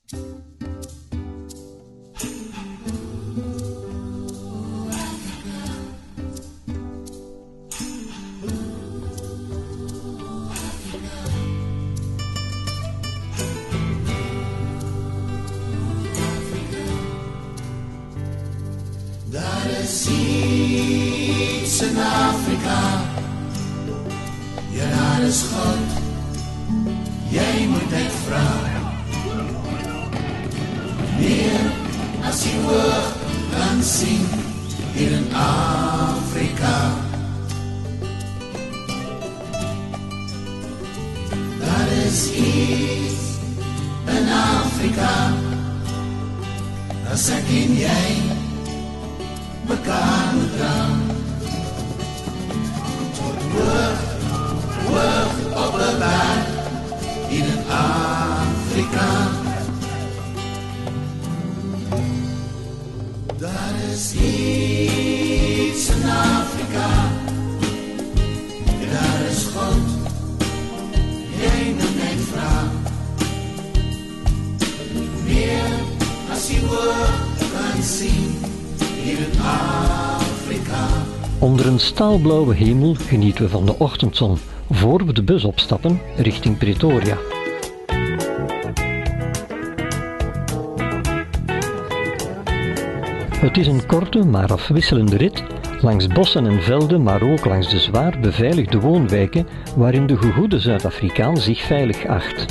Daar is iets in Afrika, ja daar is God, jij moet net vragen. Meer als je woord kan zien hier in Afrika. Daar is iets in Afrika, als ek en jy mekaar moet dra. Hoog op 'n berg hier in Afrika. Daar is iets in Afrika, daar is God, jy moet net vra. Meer as jy woord kan zien hier in Afrika. Onder een staalblauwe hemel genieten we van de ochtendzon, voor we de bus opstappen richting Pretoria. Het is een korte maar afwisselende rit, langs bossen en velden, maar ook langs de zwaar beveiligde woonwijken waarin de gegoede Zuid-Afrikaan zich veilig acht.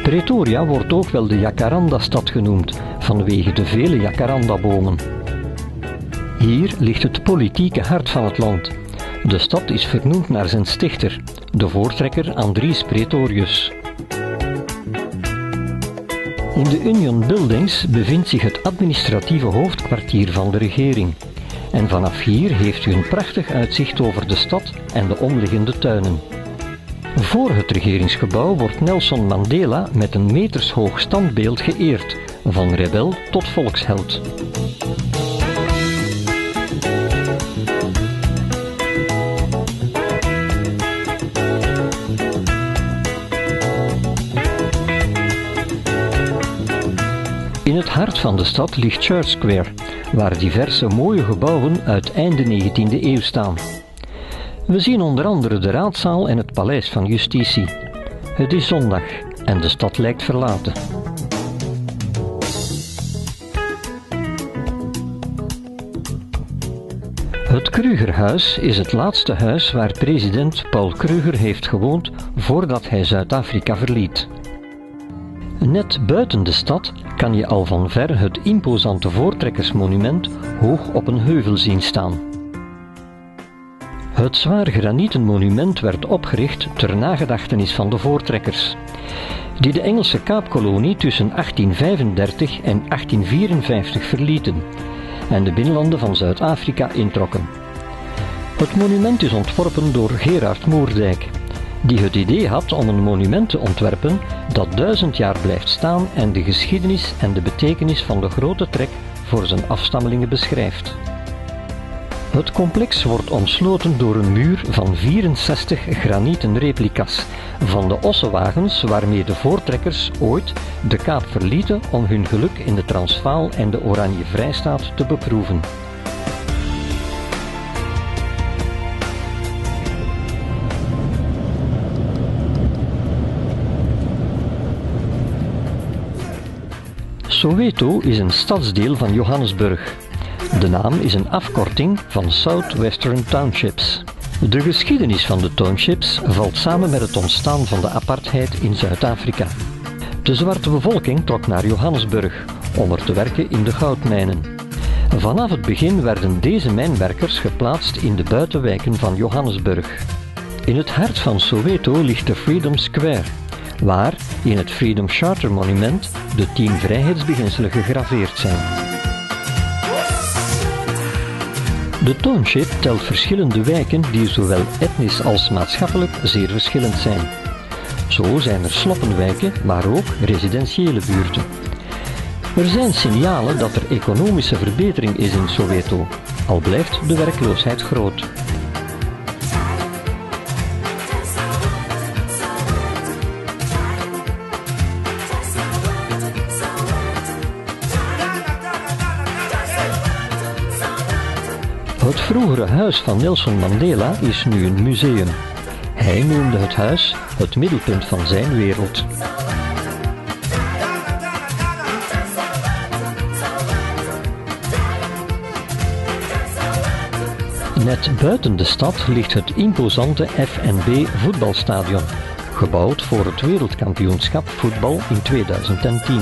Pretoria wordt ook wel de Jacaranda-stad genoemd, vanwege de vele jacarandabomen. Hier ligt het politieke hart van het land. De stad is vernoemd naar zijn stichter, de voortrekker Andries Pretorius. In de Union Buildings bevindt zich het administratieve hoofdkwartier van de regering. En vanaf hier heeft u een prachtig uitzicht over de stad en de omliggende tuinen. Voor het regeringsgebouw wordt Nelson Mandela met een metershoog standbeeld geëerd, van rebel tot volksheld. In het hart van de stad ligt Church Square, waar diverse mooie gebouwen uit einde 19e eeuw staan. We zien onder andere de raadzaal en het paleis van justitie. Het is zondag en de stad lijkt verlaten. Het Krugerhuis is het laatste huis waar president Paul Kruger heeft gewoond voordat hij Zuid-Afrika verliet. Net buiten de stad kan je al van ver het imposante voortrekkersmonument hoog op een heuvel zien staan. Het zwaar granieten monument werd opgericht ter nagedachtenis van de voortrekkers, die de Engelse Kaapkolonie tussen 1835 en 1854 verlieten en de binnenlanden van Zuid-Afrika introkken. Het monument is ontworpen door Gerard Moerdijk, die het idee had om een monument te ontwerpen dat 1000 jaar blijft staan en de geschiedenis en de betekenis van de grote trek voor zijn afstammelingen beschrijft. Het complex wordt omsloten door een muur van 64 granieten replica's van de ossenwagens waarmee de voortrekkers ooit de Kaap verlieten om hun geluk in de Transvaal en de Oranje Vrijstaat te beproeven. Soweto is een stadsdeel van Johannesburg. De naam is een afkorting van South-Western Townships. De geschiedenis van de townships valt samen met het ontstaan van de apartheid in Zuid-Afrika. De zwarte bevolking trok naar Johannesburg om er te werken in de goudmijnen. Vanaf het begin werden deze mijnwerkers geplaatst in de buitenwijken van Johannesburg. In het hart van Soweto ligt de Freedom Square, waar in het Freedom Charter Monument de 10 vrijheidsbeginselen gegraveerd zijn. De township telt verschillende wijken die zowel etnisch als maatschappelijk zeer verschillend zijn. Zo zijn er sloppenwijken, maar ook residentiële buurten. Er zijn signalen dat er economische verbetering is in Soweto, al blijft de werkloosheid groot. Het vroegere huis van Nelson Mandela is nu een museum. Hij noemde het huis het middelpunt van zijn wereld. Net buiten de stad ligt het imposante FNB voetbalstadion, gebouwd voor het wereldkampioenschap voetbal in 2010.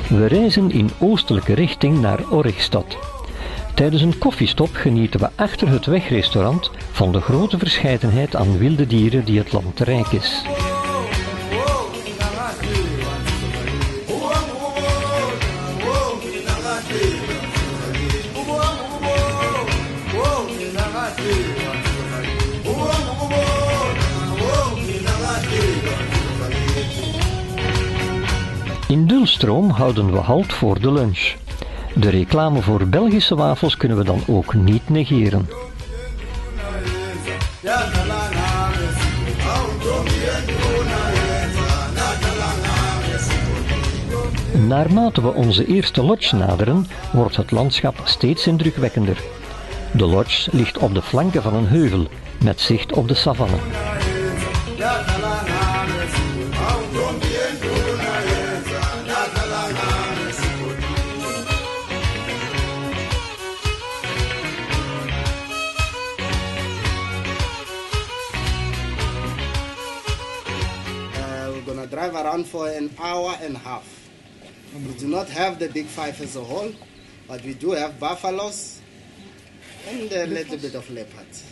We reizen in oostelijke richting naar Oregstad. Tijdens een koffiestop genieten we achter het wegrestaurant van de grote verscheidenheid aan wilde dieren die het land rijk is. In Dulstroom houden we halt voor de lunch. De reclame voor Belgische wafels kunnen we dan ook niet negeren. Naarmate we onze eerste lodge naderen, wordt het landschap steeds indrukwekkender. De lodge ligt op de flanken van een heuvel, met zicht op de savanne. Drive around for an hour and a half. We do not have the big five as a whole, but we do have buffaloes and a little bit of leopards.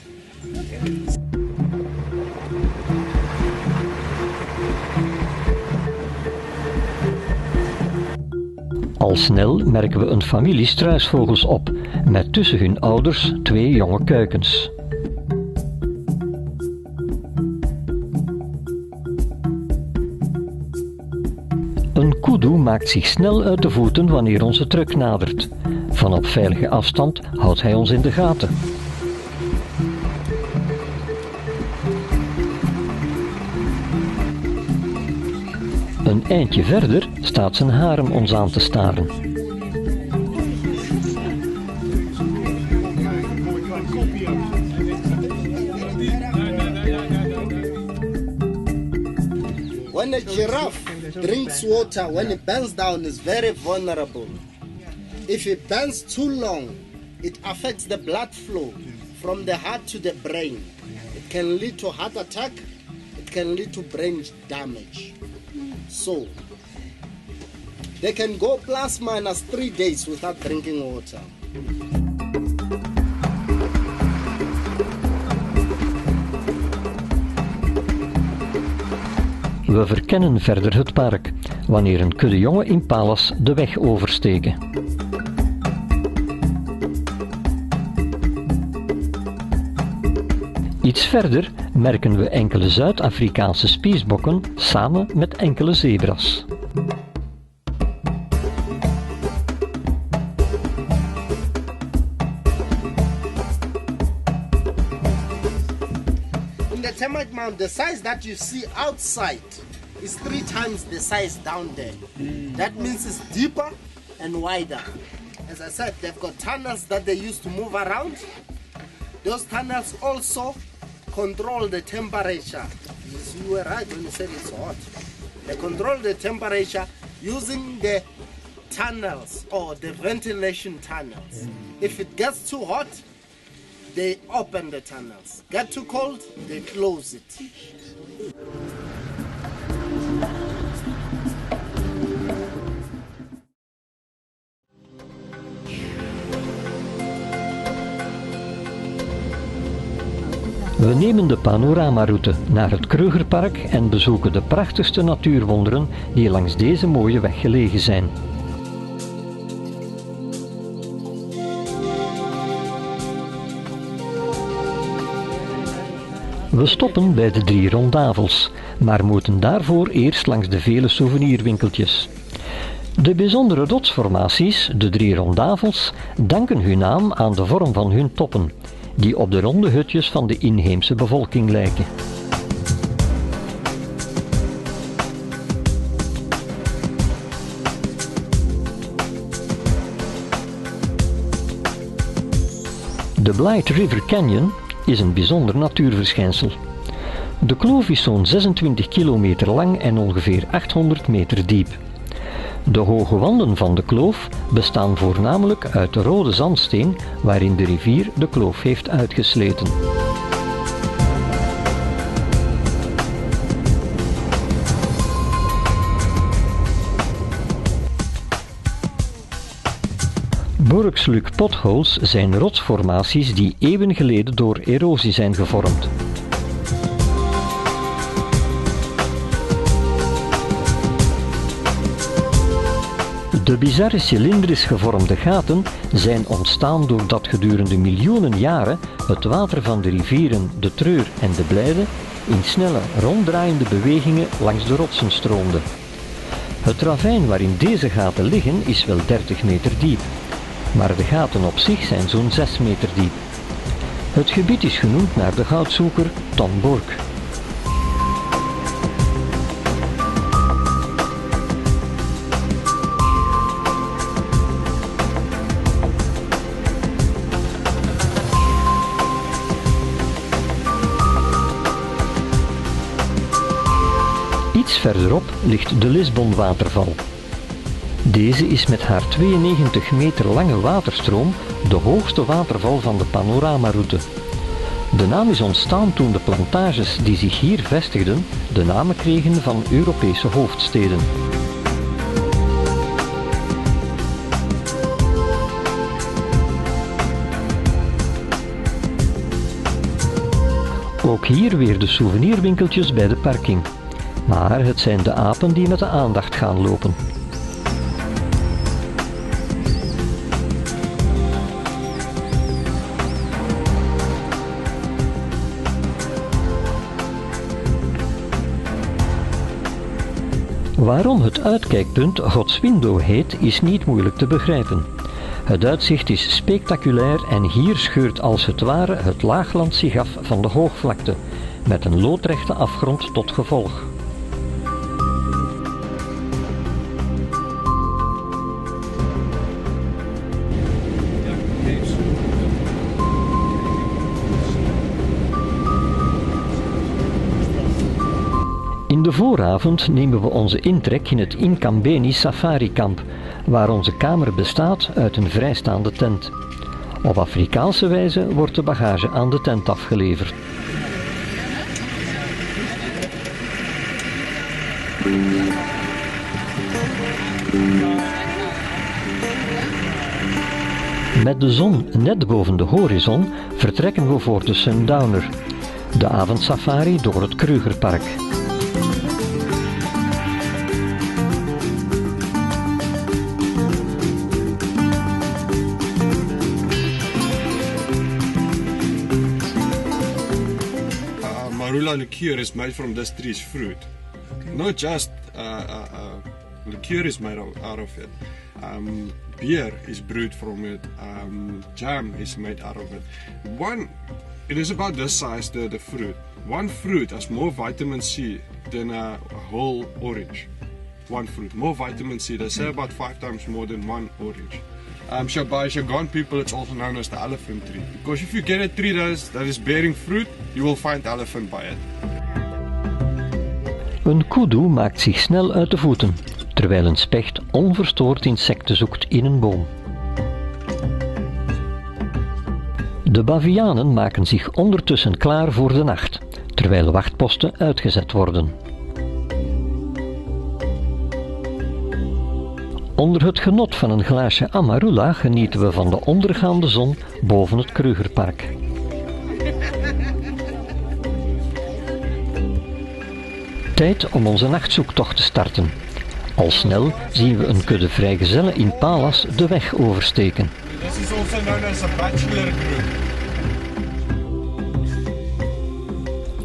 Al snel merken we een familie struisvogels op, met tussen hun ouders 2 jonge kuikens. Een koedoe maakt zich snel uit de voeten wanneer onze truck nadert. Van op veilige afstand houdt hij ons in de gaten. Een eindje verder staat zijn harem ons aan te staren. When a giraffe drinks water, when it bends down, is very vulnerable. If it bends too long, it affects the blood flow from the heart to the brain. It can lead to heart attack, it can lead to brain damage. So, they can go plus minus 3 days without drinking water. We verkennen verder het park, wanneer een kudde jonge impalas de weg oversteken. Iets verder merken we enkele Zuid-Afrikaanse spiesbokken samen met enkele zebras. In the termite mound, the size that you see outside is 3 times the size down there. That means it's deeper and wider. As I said, they've got tunnels that they use to move around. Those tunnels also control the temperature. You were right when you said it's hot. They control the temperature using the tunnels or the ventilation tunnels. If it gets too hot, they open the tunnels. Get too cold, they close it. We nemen de panoramaroute naar het Krugerpark en bezoeken de prachtigste natuurwonderen die langs deze mooie weg gelegen zijn. We stoppen bij de 3 Rondavels, maar moeten daarvoor eerst langs de vele souvenirwinkeltjes. De bijzondere rotsformaties, de 3 rondavels, danken hun naam aan de vorm van hun toppen, die op de ronde hutjes van de inheemse bevolking lijken. De Blythe River Canyon is een bijzonder natuurverschijnsel. De kloof is zo'n 26 kilometer lang en ongeveer 800 meter diep. De hoge wanden van de kloof bestaan voornamelijk uit rode zandsteen waarin de rivier de kloof heeft uitgesleten. Borgslug potholes zijn rotsformaties die eeuwen geleden door erosie zijn gevormd. De bizarre cilindrisch gevormde gaten zijn ontstaan doordat gedurende miljoenen jaren het water van de rivieren de Treur en de Blijde in snelle, ronddraaiende bewegingen langs de rotsen stroomde. Het ravijn waarin deze gaten liggen is wel 30 meter diep, maar de gaten op zich zijn zo'n 6 meter diep. Het gebied is genoemd naar de goudzoeker Tom Borg. Iets verderop ligt de Lisbon-waterval. Deze is met haar 92 meter lange waterstroom de hoogste waterval van de panoramaroute. De naam is ontstaan toen de plantages die zich hier vestigden de namen kregen van Europese hoofdsteden. Ook hier weer de souvenirwinkeltjes bij de parking. Maar het zijn de apen die met de aandacht gaan lopen. Waarom het uitkijkpunt God's Window heet, is niet moeilijk te begrijpen. Het uitzicht is spectaculair en hier scheurt als het ware het laagland zich af van de hoogvlakte, met een loodrechte afgrond tot gevolg. In de vooravond nemen we onze intrek in het Inkambeni Safari Kamp, waar onze kamer bestaat uit een vrijstaande tent. Op Afrikaanse wijze wordt de bagage aan de tent afgeleverd. Met de zon net boven de horizon vertrekken we voor de Sundowner, de avondsafari door het Krugerpark. Marula liqueur is made from this tree's fruit. Not just liqueur is made out of it. Beer is brewed from it. Jam is made out of it. It is about this size, the fruit. One fruit has more vitamin C than a whole orange. One fruit, more vitamin C. They say about 5 times more than one orange. By Shagan people, it's also known as the elephant tree. Because if you get a tree that is bearing fruit, you will find elephant by it. Een kudu maakt zich snel uit de voeten, terwijl een specht onverstoord insecten zoekt in een boom. De bavianen maken zich ondertussen klaar voor de nacht, terwijl wachtposten uitgezet worden. Onder het genot van een glaasje Amarula genieten we van de ondergaande zon boven het Krugerpark. Tijd om onze nachtzoektocht te starten. Al snel zien we een kudde vrijgezellen in Palas de weg oversteken. This is also known as a bachelor group.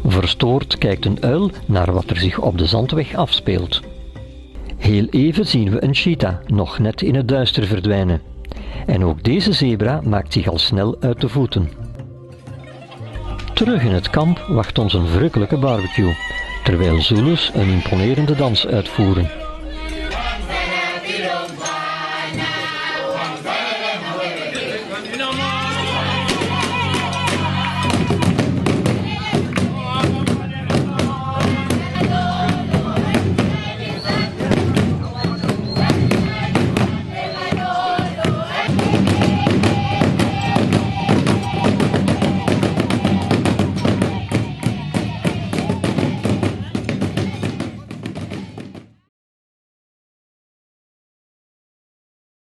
Verstoord kijkt een uil naar wat er zich op de zandweg afspeelt. Heel even zien we een cheetah nog net in het duister verdwijnen. En ook deze zebra maakt zich al snel uit de voeten. Terug in het kamp wacht ons een verrukkelijke barbecue, terwijl Zulus een imponerende dans uitvoeren. You know,